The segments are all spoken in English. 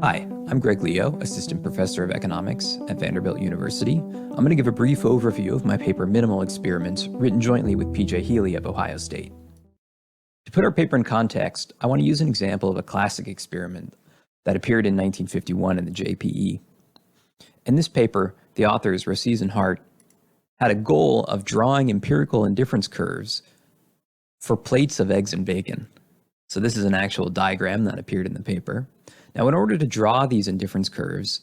Hi, I'm Greg Leo, Assistant Professor of Economics at Vanderbilt University. I'm going to give a brief overview of my paper Minimal Experiments, written jointly with P.J. Healy of Ohio State. To put our paper in context, I want to use an example of a classic experiment that appeared in 1951 in the JPE. In this paper, the authors, Rosies and Hart, had a goal of drawing empirical indifference curves for plates of eggs and bacon. So this is an actual diagram that appeared in the paper. Now, in order to draw these indifference curves,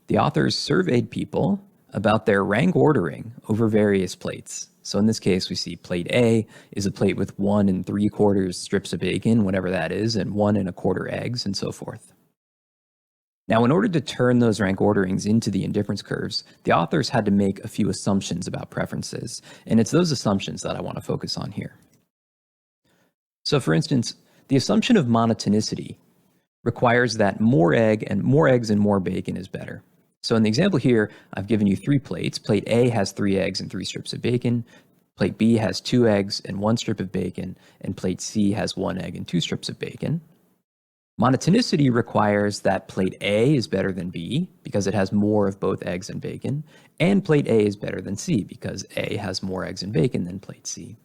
the authors surveyed people about their rank ordering over various plates. So in this case, we see plate A is a plate with 1 3/4 strips of bacon, whatever that is, and 1 1/4 eggs, and so forth. Now, in order to turn those rank orderings into the indifference curves, the authors had to make a few assumptions about preferences, and it's those assumptions that I want to focus on here. So for instance, the assumption of monotonicity requires that more eggs and more bacon is better. So in the example here, I've given you 3 plates. Plate A has 3 eggs and 3 strips of bacon. Plate B has 2 eggs and 1 strip of bacon. And plate C has 1 egg and 2 strips of bacon. Monotonicity requires that plate A is better than B because it has more of both eggs and bacon. And plate A is better than C because A has more eggs and bacon than plate C.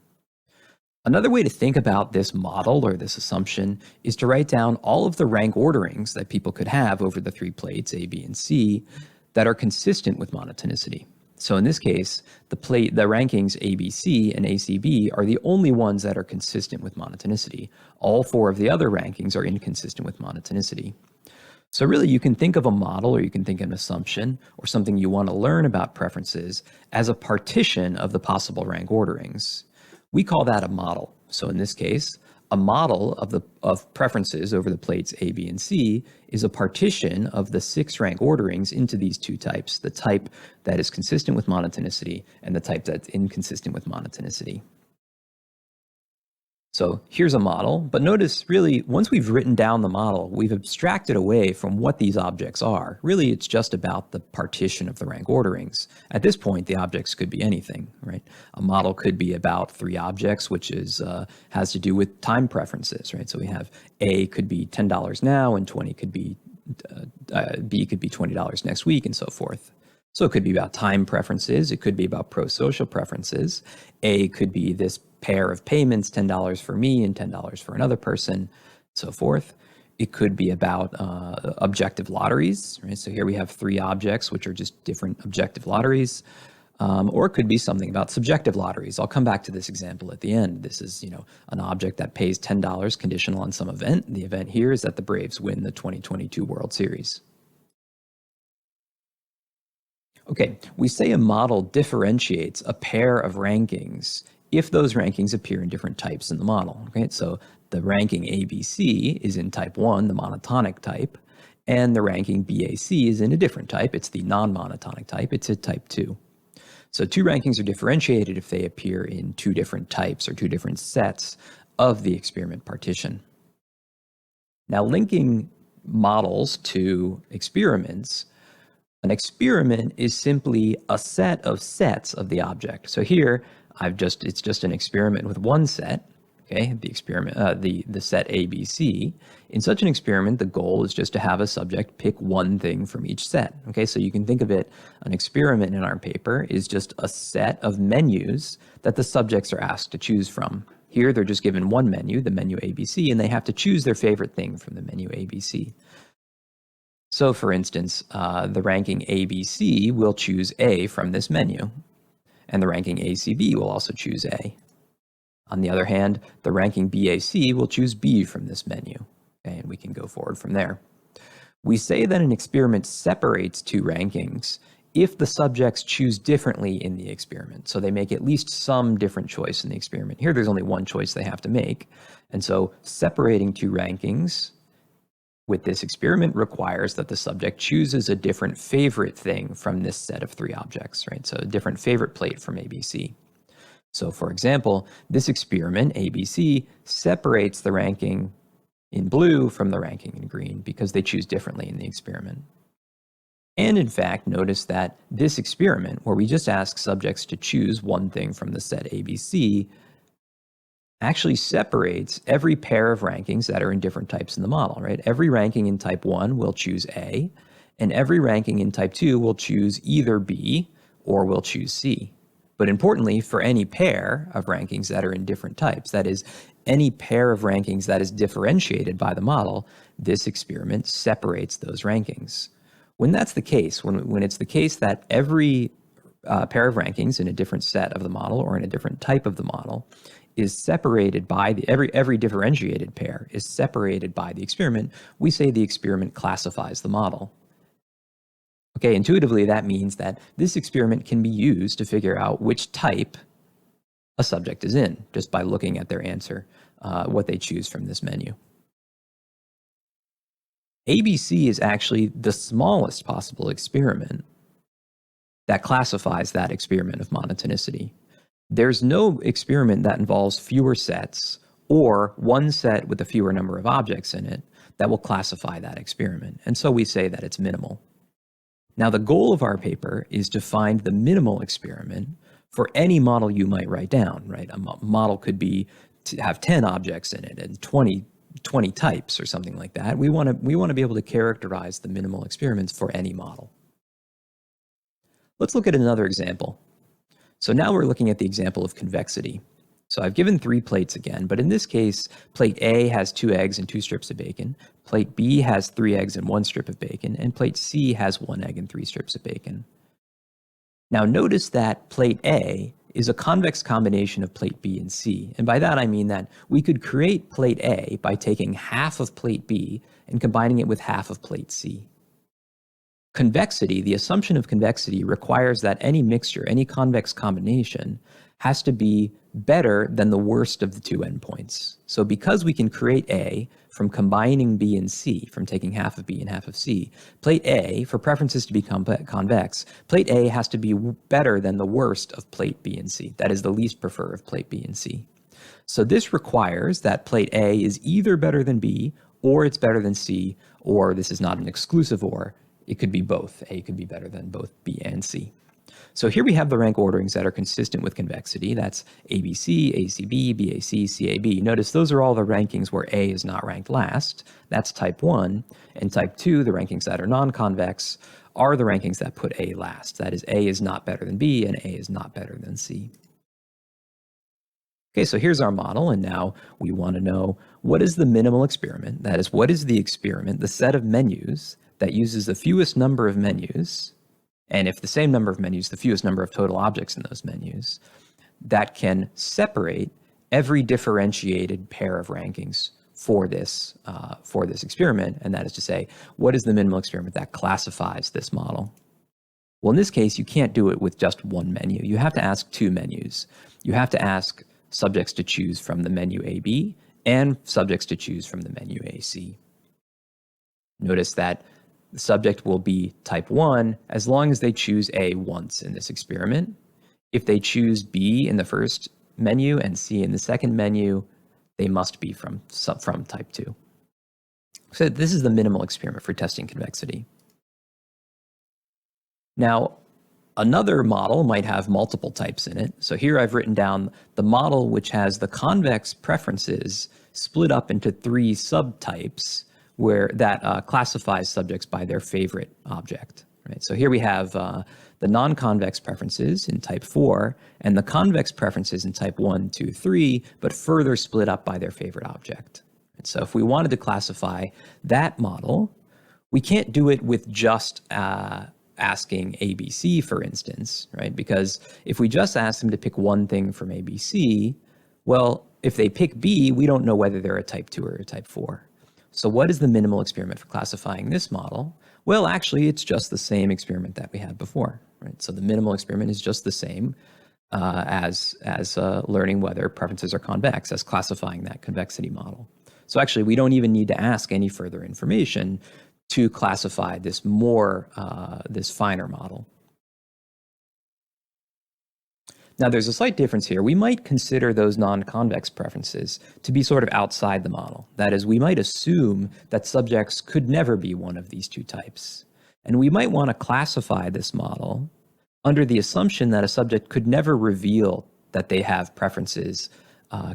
Another way to think about this model or this assumption is to write down all of the rank orderings that people could have over the 3 plates, A, B, and C, that are consistent with monotonicity. So in this case, the rankings ABC and ACB are the only ones that are consistent with monotonicity. All 4 of the other rankings are inconsistent with monotonicity. So really, you can think of a model, or you can think of an assumption, or something you want to learn about preferences as a partition of the possible rank orderings. We call that a model. So in this case, a model of preferences over the plates A, B, and C is a partition of the 6 rank orderings into these 2 types, the type that is consistent with monotonicity and the type that's inconsistent with monotonicity. So here's a model, but notice really, once we've written down the model, we've abstracted away from what these objects are. Really, it's just about the partition of the rank orderings. At this point, the objects could be anything, right? A model could be about 3 objects, which is has to do with time preferences, right? So we have A could be $10 now, and B could be $20 next week, and so forth. So it could be about time preferences. It could be about pro-social preferences. A could be this pair of payments, $10 for me and $10 for another person, so forth. It could be about objective lotteries, right? So here we have 3 objects, which are just different objective lotteries. Or it could be something about subjective lotteries. I'll come back to this example at the end. This is, an object that pays $10 conditional on some event. The event here is that the Braves win the 2022 World Series. Okay, we say a model differentiates a pair of rankings if those rankings appear in different types in the model. Okay, so the ranking ABC is in type 1, the monotonic type, and the ranking BAC is in a different type. It's the non-monotonic type. It's a type 2. So 2 rankings are differentiated if they appear in 2 different types or 2 different sets of the experiment partition. Now, linking models to experiments, an experiment is simply a set of sets of the object. So here, it's just an experiment with one set, okay, the set ABC. In such an experiment, the goal is just to have a subject pick one thing from each set, okay? So you can think of it, an experiment in our paper is just a set of menus that the subjects are asked to choose from. Here, they're just given one menu, the menu ABC, and they have to choose their favorite thing from the menu ABC. So for instance, the ranking ABC will choose A from this menu, and the ranking ACB will also choose A. On the other hand, the ranking BAC will choose B from this menu, okay, and we can go forward from there. We say that an experiment separates 2 rankings if the subjects choose differently in the experiment. So they make at least some different choice in the experiment. Here, there's only one choice they have to make. And so separating 2 rankings with this experiment requires that the subject chooses a different favorite thing from this set of 3 objects, right? So a different favorite plate from ABC. So for example, this experiment, ABC, separates the ranking in blue from the ranking in green because they choose differently in the experiment. And in fact, notice that this experiment, where we just ask subjects to choose one thing from the set ABC, actually separates every pair of rankings that are in different types in the model, right? Every ranking in type 1 will choose A, and every ranking in type 2 will choose either B or will choose C. But importantly, for any pair of rankings that are in different types, that is, any pair of rankings that is differentiated by the model, this experiment separates those rankings. When that's the case, when it's the case that every pair of rankings in a different set of the model or in a different type of the model is separated by every differentiated pair is separated by the experiment, we say the experiment classifies the model. Okay, intuitively, that means that this experiment can be used to figure out which type a subject is in, just by looking at their answer, what they choose from this menu. ABC is actually the smallest possible experiment that classifies that experiment of monotonicity. There's no experiment that involves fewer sets or one set with a fewer number of objects in it that will classify that experiment, and so we say that it's minimal. Now, the goal of our paper is to find the minimal experiment for any model you might write down, right? A model could be to have 10 objects in it and 20 types or something like that. We want to be able to characterize the minimal experiments for any model. Let's look at another example. So now we're looking at the example of convexity. So I've given 3 plates again, but in this case, plate A has 2 eggs and 2 strips of bacon, plate B has 3 eggs and 1 strip of bacon, and plate C has 1 egg and 3 strips of bacon. Now notice that plate A is a convex combination of plate B and C, and by that I mean that we could create plate A by taking half of plate B and combining it with half of plate C. Convexity, the assumption of convexity, requires that any mixture, any convex combination, has to be better than the worst of the 2 endpoints. So because we can create A from combining B and C, from taking half of B and half of C, plate A, for preferences to be convex, plate A has to be better than the worst of plate B and C. That is the least preferred of plate B and C. So this requires that plate A is either better than B, or it's better than C, or this is not an exclusive or, it could be both. A could be better than both B and C. So here we have the rank orderings that are consistent with convexity. That's ABC, ACB, BAC, CAB. Notice those are all the rankings where A is not ranked last. That's type 1. And type 2, the rankings that are non-convex, are the rankings that put A last. That is, A is not better than B and A is not better than C. Okay, so here's our model, and now we want to know what is the minimal experiment. That is, what is the experiment, the set of menus that uses the fewest number of menus, and if the same number of menus, the fewest number of total objects in those menus, that can separate every differentiated pair of rankings for this experiment, and that is to say, what is the minimal experiment that classifies this model? Well, in this case, you can't do it with just one menu. You have to ask 2 menus. You have to ask subjects to choose from the menu AB and subjects to choose from the menu AC. Notice that the subject will be type 1 as long as they choose A once in this experiment. If they choose B in the first menu and C in the second menu, they must be from type 2. So this is the minimal experiment for testing convexity. Now, another model might have multiple types in it. So here I've written down the model which has the convex preferences split up into 3 subtypes where that classifies subjects by their favorite object. Right? So here we have the non-convex preferences in type 4 and the convex preferences in type 1, 2, 3, but further split up by their favorite object. And so if we wanted to classify that model, we can't do it with just asking ABC, for instance, right? Because if we just ask them to pick one thing from ABC, well, if they pick B, we don't know whether they're a type 2 or a type 4. So what is the minimal experiment for classifying this model? Well, actually, it's just the same experiment that we had before, right? So the minimal experiment is just the same as learning whether preferences are convex, as classifying that convexity model. So actually, we don't even need to ask any further information to classify this this finer model. Now, there's a slight difference here. We might consider those non-convex preferences to be sort of outside the model. That is, we might assume that subjects could never be one of these 2 types. And we might want to classify this model under the assumption that a subject could never reveal that they have preferences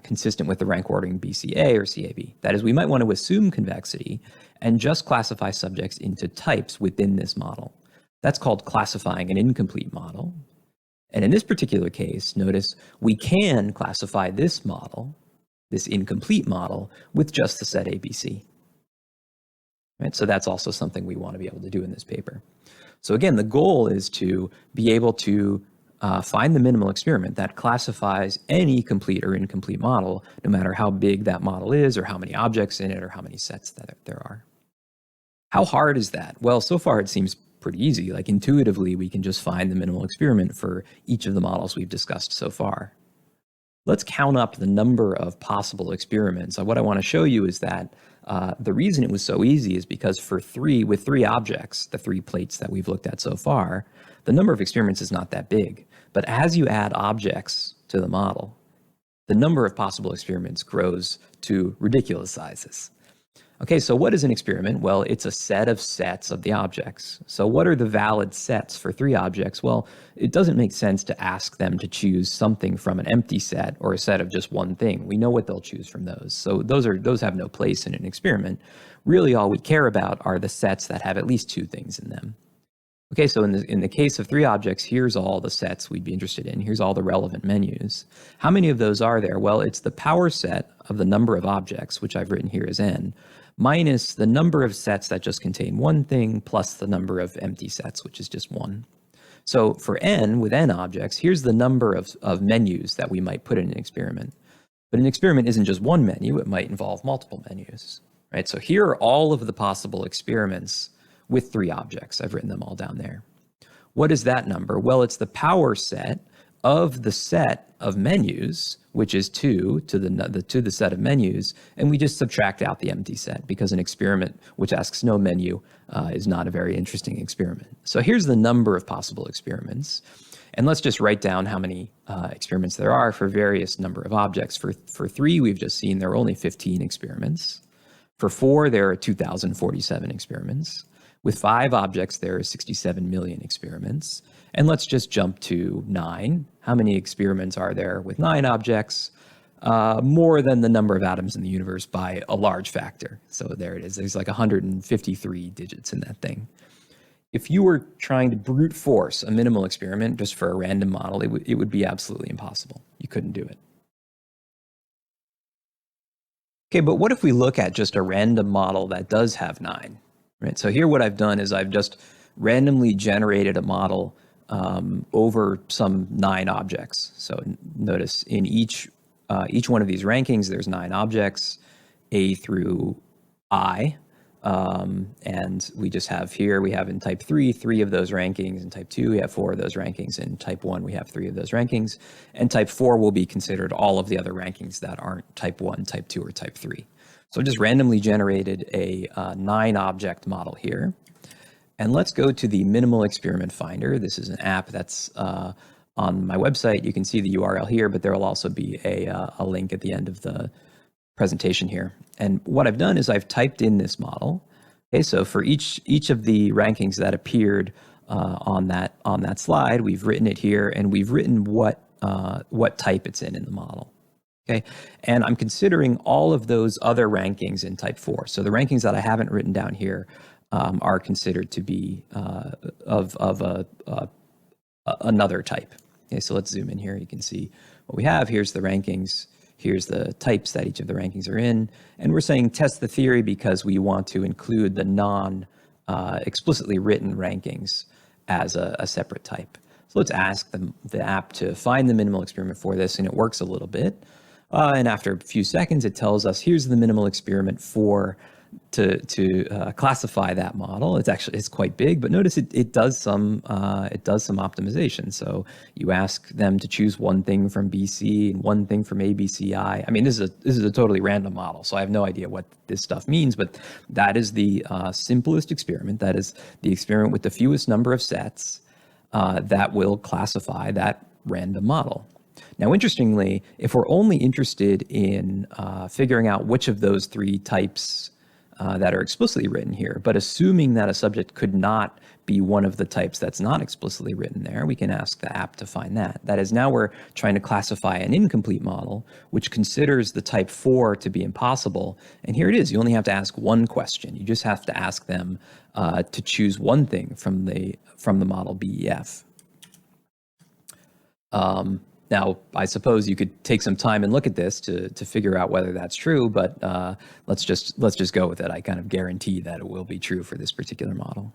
consistent with the rank ordering BCA or CAB. That is, we might want to assume convexity and just classify subjects into types within this model. That's called classifying an incomplete model. And in this particular case, notice we can classify this model, this incomplete model, with just the set ABC. Right? So that's also something we want to be able to do in this paper. So again, the goal is to be able to find the minimal experiment that classifies any complete or incomplete model, no matter how big that model is or how many objects in it or how many sets that there are. How hard is that? Well, so far it seems pretty easy. Like intuitively, we can just find the minimal experiment for each of the models we've discussed so far. Let's count up the number of possible experiments. What I want to show you is that the reason it was so easy is because with three objects, the 3 plates that we've looked at so far, the number of experiments is not that big. But as you add objects to the model, the number of possible experiments grows to ridiculous sizes. Okay, so what is an experiment? Well, it's a set of sets of the objects. So what are the valid sets for 3 objects? Well, it doesn't make sense to ask them to choose something from an empty set or a set of just one thing. We know what they'll choose from those. So those have no place in an experiment. Really, all we care about are the sets that have at least 2 things in them. Okay, so in the case of 3 objects, here's all the sets we'd be interested in. Here's all the relevant menus. How many of those are there? Well, it's the power set of the number of objects, which I've written here as n, minus the number of sets that just contain one thing, plus the number of empty sets, which is just 1. So for n, with n objects, here's the number of menus that we might put in an experiment. But an experiment isn't just one menu, it might involve multiple menus, right? So here are all of the possible experiments with 3 objects. I've written them all down there. What is that number? Well, it's the power set of the set of menus, which is 2 to the set of menus, and we just subtract out the empty set because an experiment which asks no menu is not a very interesting experiment. So here's the number of possible experiments. And let's just write down how many experiments there are for various number of objects. For 3, we've just seen there are only 15 experiments. For 4, there are 2,047 experiments. With 5 objects, there are 67 million experiments. And let's just jump to 9. How many experiments are there with 9 objects? More than the number of atoms in the universe by a large factor. So there it is. There's like 153 digits in that thing. If you were trying to brute force a minimal experiment just for a random model, it would be absolutely impossible. You couldn't do it. Okay, but what if we look at just a random model that does have 9? Right, so here what I've done is I've just randomly generated a model over some 9 objects. So notice in each one of these rankings, there's 9 objects, A through I. And we just have here, we have in type 3, 3 of those rankings. In type 2, we have 4 of those rankings. In type 1, we have 3 of those rankings. And type 4 will be considered all of the other rankings that aren't type 1, type 2, or type 3. So I just randomly generated a 9-object model here. And let's go to the Minimal Experiment Finder. This is an app that's on my website. You can see the URL here, but there will also be a link at the end of the presentation here. And what I've done is I've typed in this model. Okay, so for each of the rankings that appeared on that slide, we've written it here, and we've written what type it's in the model. Okay, and I'm considering all of those other rankings in type 4. So the rankings that I haven't written down here are considered to be of another type. Okay, so let's zoom in here. You can see what we have. Here's the rankings. Here's the types that each of the rankings are in. And we're saying test the theory because we want to include the non-explicitly written rankings as a separate type. So let's ask the app to find the minimal experiment for this, and it works a little bit. And after a few seconds, it tells us here's the minimal experiment to classify that model. It's quite big, but notice it does some optimization. So you ask them to choose one thing from BC and one thing from ABCI. I mean, this is a totally random model, so I have no idea what this stuff means. But that is the simplest experiment. That is the experiment with the fewest number of sets that will classify that random model. Now, interestingly, if we're only interested in figuring out which of those 3 types that are explicitly written here. But assuming that a subject could not be one of the types that's not explicitly written there, we can ask the app to find that. That is, now we're trying to classify an incomplete model, which considers the type 4 to be impossible. And here it is. You only have to ask one question. You just have to ask them to choose one thing from the model BEF. Now, I suppose you could take some time and look at this to figure out whether that's true, but let's just go with it. I kind of guarantee that it will be true for this particular model.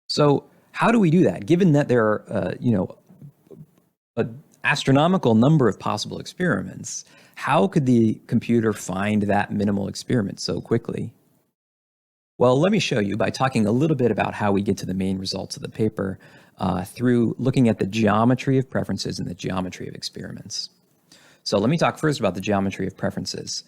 So how do we do that? Given that there are, an astronomical number of possible experiments, how could the computer find that minimal experiment so quickly? Well, let me show you by talking a little bit about how we get to the main results of the paper through looking at the geometry of preferences and the geometry of experiments. So let me talk first about the geometry of preferences.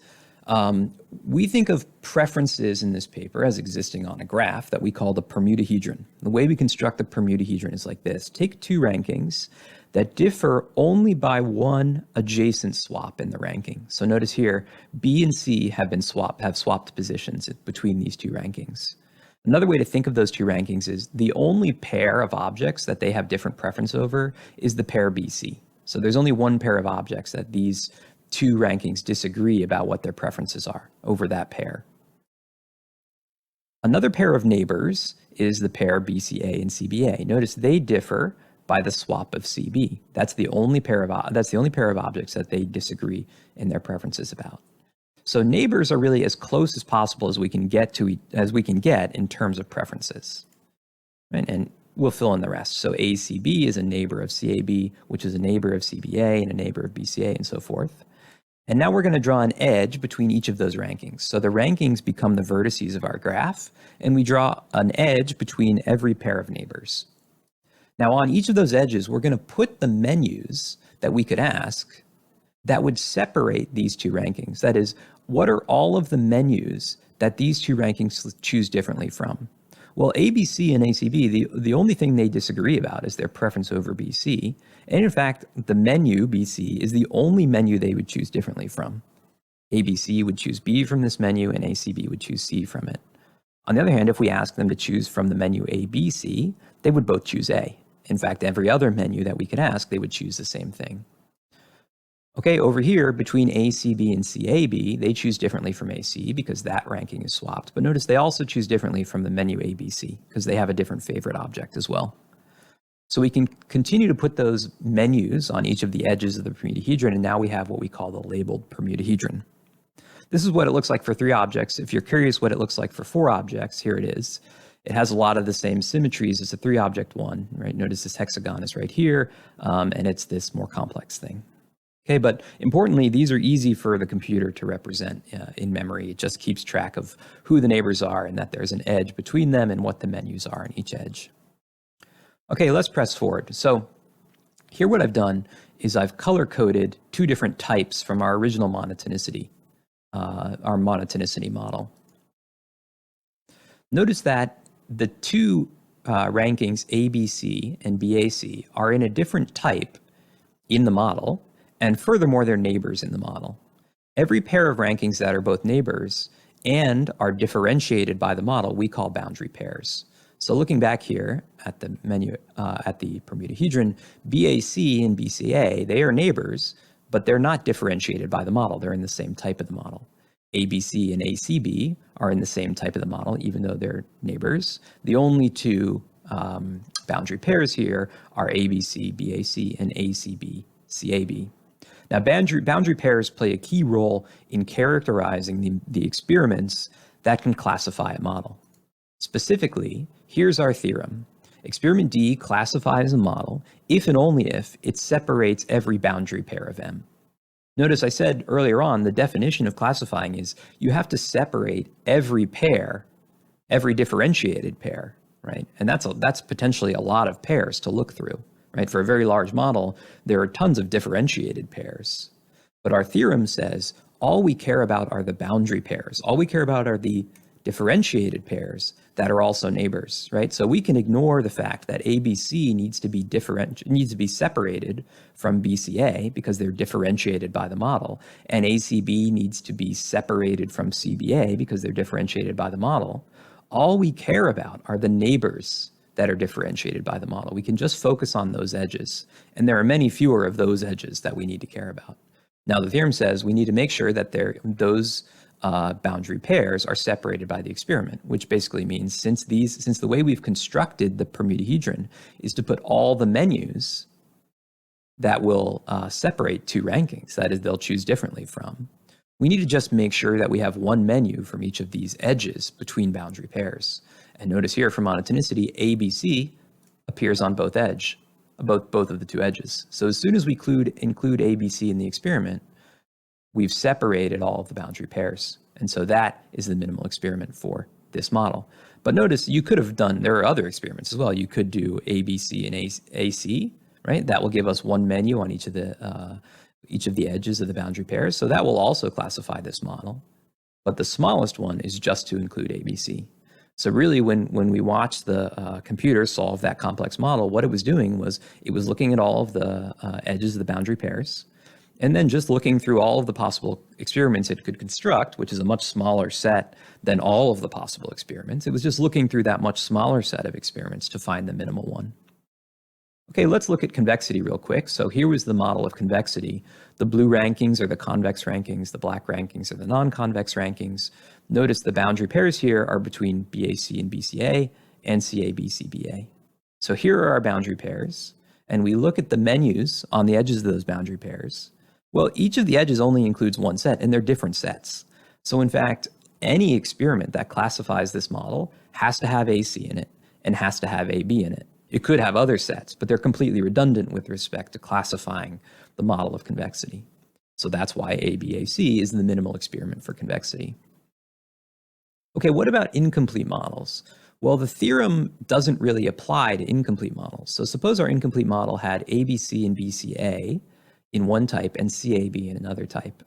We think of preferences in this paper as existing on a graph that we call the permutahedron. The way we construct the permutahedron is like this. Take two rankings that differ only by one adjacent swap in the ranking. So notice here, B and C have swapped positions between these two rankings. Another way to think of those two rankings is the only pair of objects that they have different preference over is the pair BC. So there's only one pair of objects that these two rankings disagree about what their preferences are over that pair. Another pair of neighbors is the pair BCA and CBA. Notice they differ by the swap of CB. That's the only pair of objects that they disagree in their preferences about. So neighbors are really as close as possible as we can get in terms of preferences. Right? And we'll fill in the rest. So ACB is a neighbor of CAB, which is a neighbor of CBA and a neighbor of BCA and so forth. And now we're going to draw an edge between each of those rankings. So the rankings become the vertices of our graph, and we draw an edge between every pair of neighbors. Now on each of those edges, we're going to put the menus that we could ask that would separate these two rankings. That is, what are all of the menus that these two rankings choose differently from? Well, ABC and ACB, the only thing they disagree about is their preference over BC. And in fact, the menu BC is the only menu they would choose differently from. ABC would choose B from this menu and ACB would choose C from it. On the other hand, if we ask them to choose from the menu ABC, they would both choose A. In fact, every other menu that we could ask, they would choose the same thing. Okay, over here, between ACB and CAB, they choose differently from AC because that ranking is swapped. But notice they also choose differently from the menu ABC because they have a different favorite object as well. So we can continue to put those menus on each of the edges of the permutahedron, and now we have what we call the labeled permutahedron. This is what it looks like for 3 objects. If you're curious what it looks like for 4 objects, here it is. It has a lot of the same symmetries as a 3-object one, right? Notice this hexagon is right here, and it's this more complex thing. Okay, but importantly, these are easy for the computer to represent in memory. It just keeps track of who the neighbors are and that there's an edge between them and what the menus are on each edge. Okay, let's press forward. So here what I've done is I've color-coded 2 different types from our original monotonicity model. Notice that the 2 rankings ABC and BAC are in a different type in the model, and furthermore, they're neighbors in the model. Every pair of rankings that are both neighbors and are differentiated by the model, we call boundary pairs. So looking back here at the menu, at the permutahedron, BAC and BCA, they are neighbors, but they're not differentiated by the model. They're in the same type of the model. ABC and ACB are in the same type of the model, even though they're neighbors. The only 2 boundary pairs here are ABC, BAC, and ACB, CAB. Now, boundary pairs play a key role in characterizing the experiments that can classify a model. Specifically, here's our theorem. Experiment D classifies a model if and only if it separates every boundary pair of M. Notice I said earlier on, the definition of classifying is you have to separate every pair, every differentiated pair, right? And that's potentially a lot of pairs to look through. Right? For a very large model, there are tons of differentiated pairs. But our theorem says all we care about are the boundary pairs. All we care about are the differentiated pairs that are also neighbors, right? So we can ignore the fact that ABC needs to be separated from BCA because they're differentiated by the model, and ACB needs to be separated from CBA because they're differentiated by the model. All we care about are the neighbors that are differentiated by the model. We can just focus on those edges, and there are many fewer of those edges that we need to care about. Now, the theorem says we need to make sure that those boundary pairs are separated by the experiment, which basically means since the way we've constructed the permutahedron is to put all the menus that will separate two rankings, that is, they'll choose differently from, we need to just make sure that we have one menu from each of these edges between boundary pairs. And notice here for monotonicity, ABC appears on both of the two edges. So as soon as we include ABC in the experiment, we've separated all of the boundary pairs. And so that is the minimal experiment for this model. But notice there are other experiments as well. You could do ABC and AC, right? That will give us one menu on each of the edges of the boundary pairs. So that will also classify this model. But the smallest one is just to include ABC. So really, when we watched the computer solve that complex model, what it was doing was it was looking at all of the edges of the boundary pairs, and then just looking through all of the possible experiments it could construct, which is a much smaller set than all of the possible experiments. It was just looking through that much smaller set of experiments to find the minimal one. Okay, let's look at convexity real quick. So here was the model of convexity. The blue rankings are the convex rankings, the black rankings are the non-convex rankings. Notice the boundary pairs here are between BAC and BCA and CAB, CBA. So here are our boundary pairs, and we look at the menus on the edges of those boundary pairs. Well, each of the edges only includes one set, and they're different sets. So in fact, any experiment that classifies this model has to have AC in it and has to have AB in it. It could have other sets, but they're completely redundant with respect to classifying the model of convexity. So that's why ABAC is the minimal experiment for convexity. Okay, what about incomplete models? Well, the theorem doesn't really apply to incomplete models. So suppose our incomplete model had ABC and BCA in one type and CAB in another type.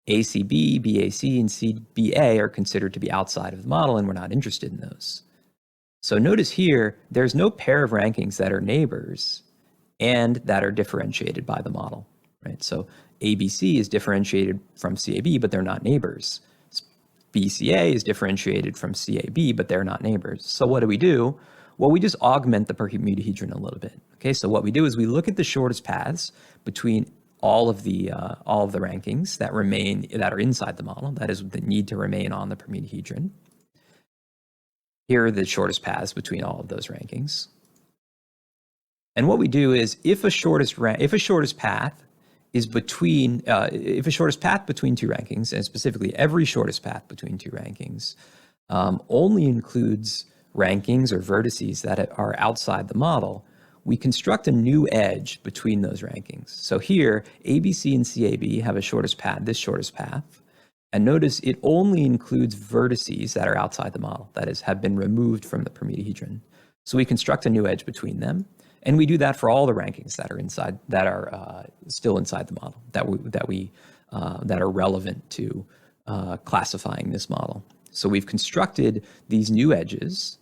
ACB, BAC, and CBA are considered to be outside of the model, and we're not interested in those. So notice here, there's no pair of rankings that are neighbors and that are differentiated by the model, right? So ABC is differentiated from CAB, but they're not neighbors. BCA is differentiated from CAB, but they're not neighbors. So what do? Well, we just augment the permutahedron a little bit. Okay, so what we do is we look at the shortest paths between all of the rankings that are inside the model, that is, that need to remain on the permutahedron. Here are the shortest paths between all of those rankings. And what we do is if a shortest path between two rankings, and specifically every shortest path between two rankings, only includes rankings or vertices that are outside the model, we construct a new edge between those rankings. So here, ABC and CAB have this shortest path. And notice it only includes vertices that are outside the model, that is, have been removed from the permutahedron. So we construct a new edge between them, and we do that for all the rankings that are still inside the model, that are relevant to classifying this model. So we've constructed these new edges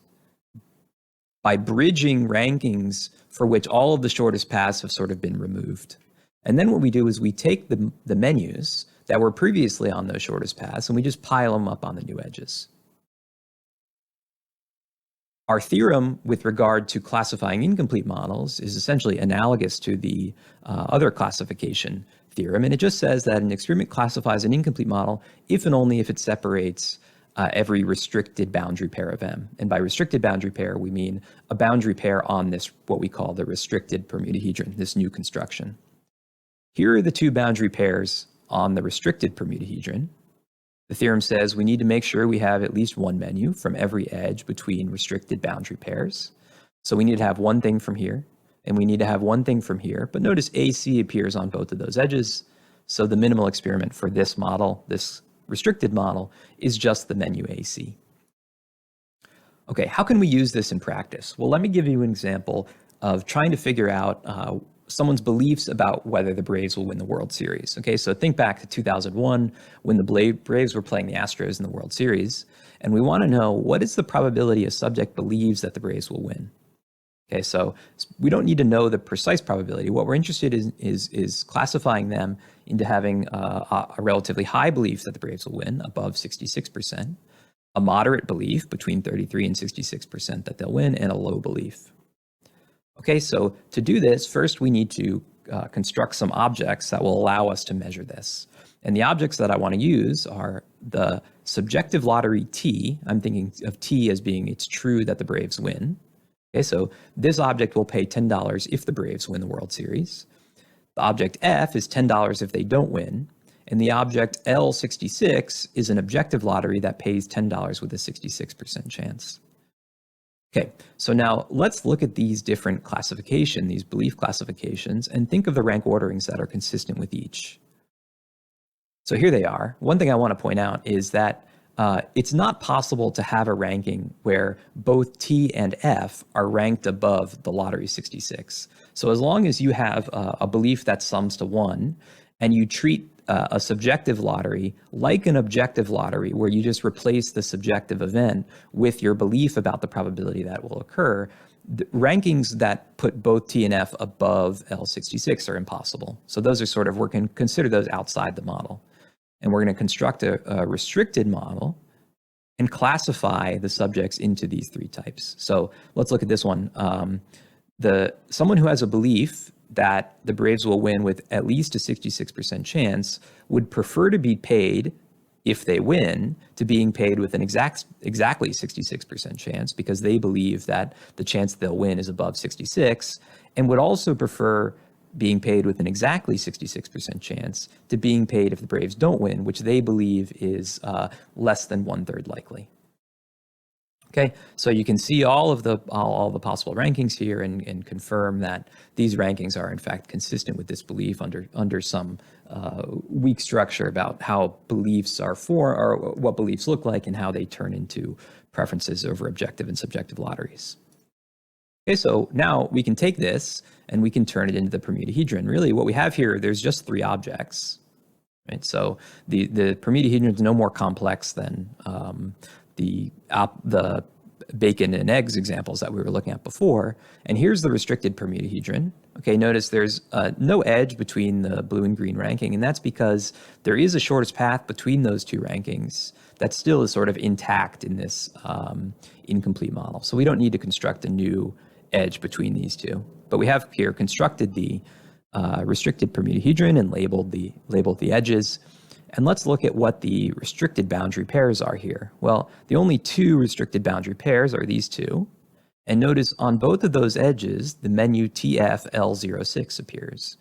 by bridging rankings for which all of the shortest paths have sort of been removed. And then what we do is we take the menus that were previously on those shortest paths, and we just pile them up on the new edges. Our theorem with regard to classifying incomplete models is essentially analogous to the other classification theorem, and it just says that an experiment classifies an incomplete model if and only if it separates every restricted boundary pair of M. And by restricted boundary pair, we mean a boundary pair on this, what we call the restricted permutahedron, this new construction. Here are the two boundary pairs on the restricted permutahedron. The theorem says we need to make sure we have at least one menu from every edge between restricted boundary pairs. So we need to have one thing from here, and we need to have one thing from here. But notice AC appears on both of those edges. So the minimal experiment for this model, this restricted model, is just the menu AC. Okay, how can we use this in practice? Well, let me give you an example of trying to figure out someone's beliefs about whether the Braves will win the World Series. Okay, so think back to 2001 when the Braves were playing the Astros in the World Series, And we want to know, what is the probability a subject believes that the Braves will win? Okay, so we don't need to know the precise probability. What we're interested in is classifying them into having a relatively high belief that the Braves will win, above 66%, a moderate belief between 33 and 66% that they'll win, and a low belief. Okay, so to do this, first we need to construct some objects that will allow us to measure this. And the objects that I want to use are the subjective lottery T. I'm thinking of T as being it's true that the Braves win. Okay, so this object will pay $10 if the Braves win the World Series. The object F is $10 if they don't win. And the object L66 is an objective lottery that pays $10 with a 66% chance. Okay, so now let's look at these different classifications, these belief classifications, and think of the rank orderings that are consistent with each. So here they are. One thing I want to point out is that it's not possible to have a ranking where both T and F are ranked above the lottery 66. So as long as you have a belief that sums to 1, and you treat a subjective lottery like an objective lottery, where you just replace the subjective event with your belief about the probability that will occur, the rankings that put both T and F above L66 are impossible. So those are sort of, we can consider those outside the model. And we're going to construct a restricted model and classify the subjects into these 3 types. So let's look at this one. Someone who has a belief that the Braves will win with at least a 66% chance would prefer to be paid, if they win, to being paid with an exactly 66% chance, because they believe that the chance they'll win is above 66, and would also prefer being paid with an exactly 66% chance to being paid if the Braves don't win, which they believe is less than 1/3 likely. Okay, so you can see all the possible rankings here and confirm that these rankings are in fact consistent with this belief under some weak structure about how beliefs are or what beliefs look like and how they turn into preferences over objective and subjective lotteries. Okay, so now we can take this and we can turn it into the Bermudahedron. Really, what we have here, there's just 3 objects, right? So the Bermudahedron is no more complex than the bacon and eggs examples that we were looking at before. And here's the restricted Bermudahedron. Okay, notice there's no edge between the blue and green ranking, and that's because there is a shortest path between those 2 rankings that still is sort of intact in this incomplete model. So we don't need to construct a new edge between these 2. But we have here constructed the restricted Bermudahedron and labeled the edges. And let's look at what the restricted boundary pairs are here. Well, the only 2 restricted boundary pairs are these 2. And notice on both of those edges, the menu TFL06 appears.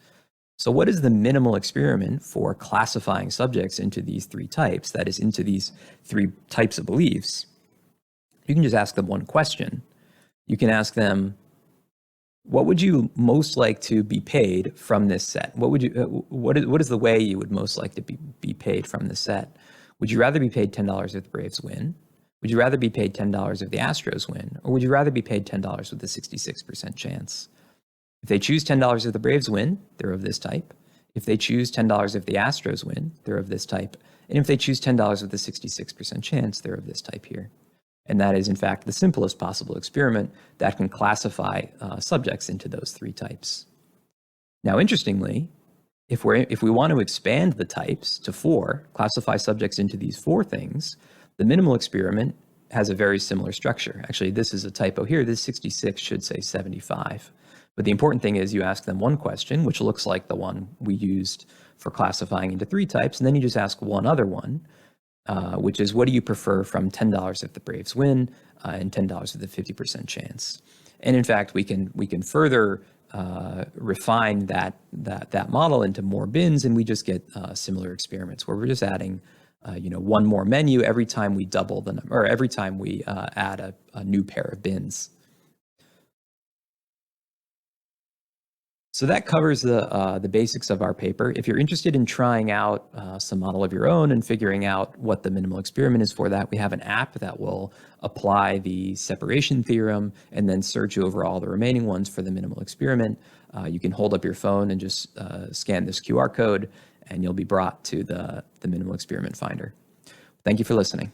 So what is the minimal experiment for classifying subjects into these 3 types, that is, into these 3 types of beliefs? You can just ask them one question. You can ask them, what would you most like to be paid from this set? What is the way you would most like to be paid from this set? Would you rather be paid $10 if the Braves win? Would you rather be paid $10 if the Astros win? Or would you rather be paid $10 with a 66% chance? If they choose $10 if the Braves win, they're of this type. If they choose $10 if the Astros win, they're of this type. And if they choose $10 with a 66% chance, they're of this type here. And that is, in fact, the simplest possible experiment that can classify subjects into those 3 types. Now, interestingly, if we want to expand the types to 4, classify subjects into these 4 things, the minimal experiment has a very similar structure. Actually, this is a typo here. This 66 should say 75. But the important thing is you ask them one question, which looks like the one we used for classifying into 3 types, and then you just ask one other one, which is, what do you prefer from $10 if the Braves win and $10 with a 50% chance? And in fact, we can further refine that model into more bins, and we just get similar experiments where we're just adding one more menu every time we double the number, or every time we add a new pair of bins. So that covers the basics of our paper. If you're interested in trying out some model of your own and figuring out what the minimal experiment is for that, we have an app that will apply the separation theorem and then search over all the remaining ones for the minimal experiment. You can hold up your phone and just scan this QR code, and you'll be brought to the minimal experiment finder. Thank you for listening.